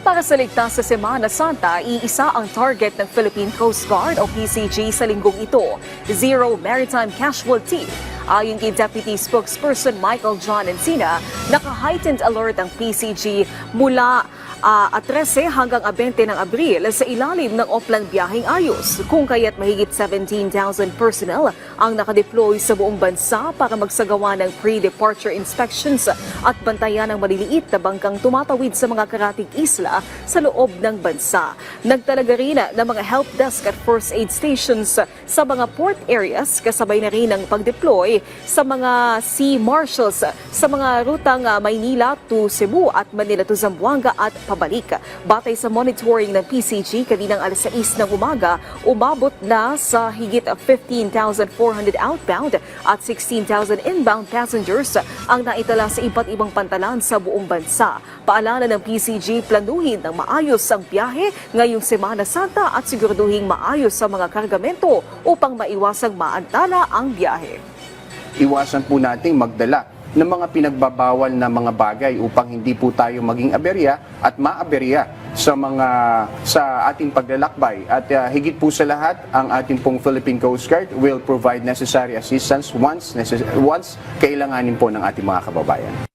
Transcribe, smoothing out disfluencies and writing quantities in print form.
Para sa ligtas sa Semana Santa, iisa ang target ng Philippine Coast Guard o PCG sa linggong ito, zero maritime casualty. Ayon kay Deputy Spokesperson Michael John Encina, naka-heightened alert ang PCG mula 13 hanggang 20 ng Abril sa ilalim ng Oplan Biyaheng Ayos, kung kaya't mahigit 17,000 personnel ang nakadeploy sa buong bansa para magsagawa ng pre-departure inspections at bantayan ang maliliit na bangkang tumatawid sa mga karatig isla sa loob ng bansa. Nagtalaga rin ng mga help desk at first aid stations sa mga port areas, kasabay na rin ang pag-deploy sa mga sea marshals sa mga rutang Maynila to Cebu at Manila to Zamboanga at pabalik. Batay sa monitoring ng PCG, kaninang alas 6 ng umaga, umabot na sa higit 15,400 outbound at 16,000 inbound passengers ang naitala sa iba't ibang pantalan sa buong bansa. Paalala ng PCG, planuhin ng maayos ang biyahe ngayong Semana Santa at siguraduhin maayos sa mga kargamento upang maiwasang maantala ang biyahe. Iwasan po nating magdala ng mga pinagbabawal na mga bagay upang hindi po tayo maging aberya at maaberya sa ating paglalakbay. At higit po sa lahat, ang ating pong Philippine Coast Guard will provide necessary assistance once kailanganin po ng ating mga kababayan.